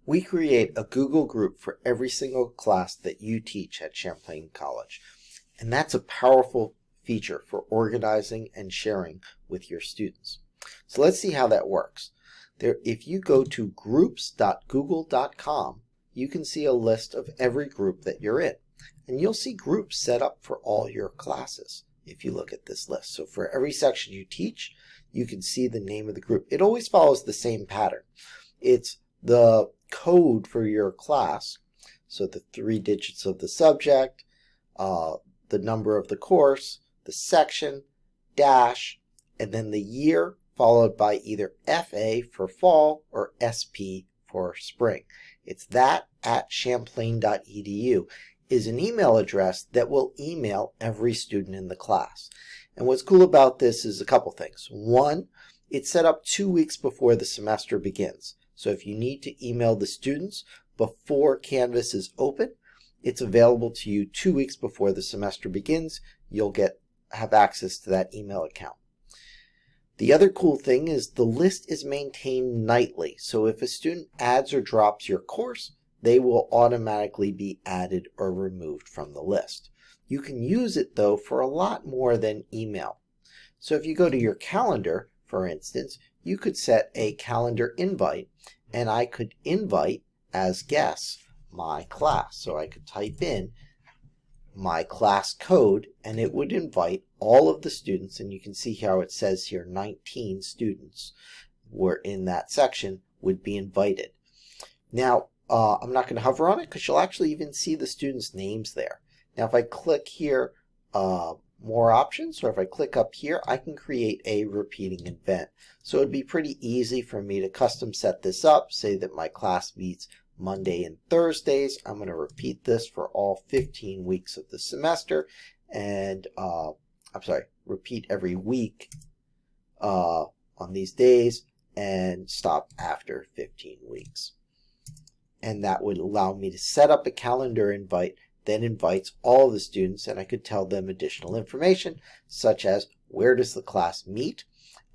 We create a Google group for every single class that you teach at Champlain College. And that's a powerful feature for organizing and sharing with your students. So let's see how that works. If you go to groups.google.com, you can see a list of every group that you're in. And you'll see groups set up for all your classes if you look at this list. So for every section you teach, you can see the name of the group. It always follows the same pattern. It's the code for your class, so the 3 digits of the subject, the number of the course, the section, dash, and then the year, followed by either FA for fall or SP for spring. It's that at champlain.edu is an email address that will email every student in the class. And what's cool about this is a couple things. One, it's set up 2 weeks before the semester begins. So if you need to email the students before Canvas is open, it's available to you 2 weeks before the semester begins. You'll have access to that email account. The other cool thing is the list is maintained nightly. So if a student adds or drops your course, they will automatically be added or removed from the list. You can use it though for a lot more than email. So if you go to your calendar, for instance, you could set a calendar invite, and I could invite as guests my class. So I could type in my class code and it would invite all of the students, and you can see how it says here 19 students were in that section would be invited. Now I'm not going to hover on it because you'll actually even see the students' names there. Now if I click here, more options, or if I click up here, I can create a repeating event. So it'd be pretty easy for me to custom set this up, say that my class meets Monday and Thursdays. I'm going to repeat this for all 15 weeks of the semester, and repeat every week on these days and stop after 15 weeks. And that would allow me to set up a calendar invite that invites all the students, and I could tell them additional information such as where does the class meet,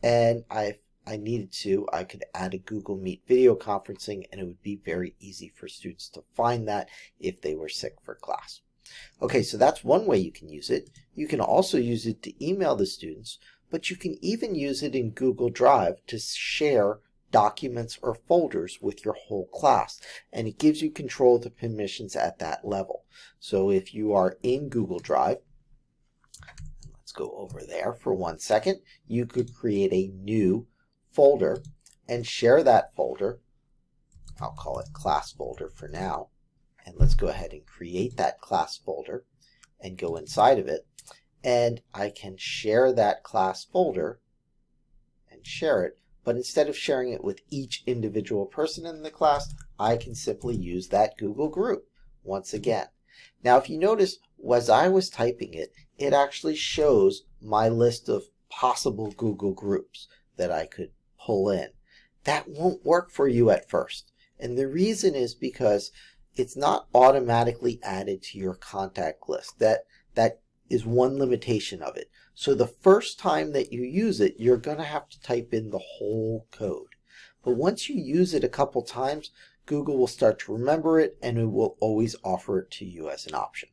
and if I needed to, I could add a Google Meet video conferencing, and it would be very easy for students to find that if they were sick for class. Okay, so that's one way you can use it. You can also use it to email the students, but you can even use it in Google Drive to share documents or folders with your whole class, and it gives you control of the permissions at that level. So if you are in Google Drive, let's go over there for 1 second, you could create a new folder and share that folder. I'll call it class folder for now, and let's go ahead and create that class folder and go inside of it, and I can share that class folder and share it. But instead of sharing it with each individual person in the class, I can simply use that Google group once again. Now, if you notice, as I was typing it, it actually shows my list of possible Google groups that I could pull in. That won't work for you at first. And the reason is because it's not automatically added to your contact list. That is one limitation of it. So the first time that you use it, you're going to have to type in the whole code. But once you use it a couple times, Google will start to remember it, and it will always offer it to you as an option.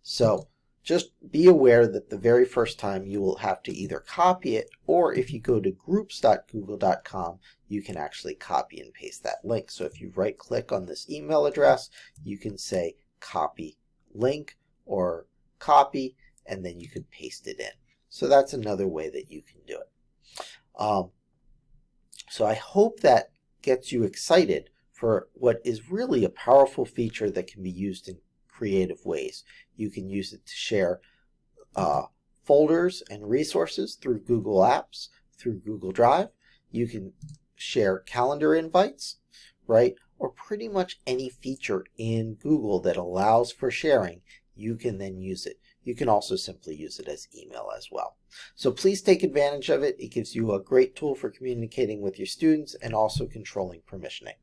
So just be aware that the very first time you will have to either copy it, or if you go to groups.google.com, you can actually copy and paste that link. So if you right click on this email address, you can say copy link or copy, and then you can paste it in. So that's another way that you can do it. So I hope that gets you excited for what is really a powerful feature that can be used in creative ways. You can use it to share folders and resources through Google Apps, through Google Drive. You can share calendar invites, right? Or pretty much any feature in Google that allows for sharing, you can then use it. You can also simply use it as email as well. So please take advantage of it. It gives you a great tool for communicating with your students and also controlling permissioning.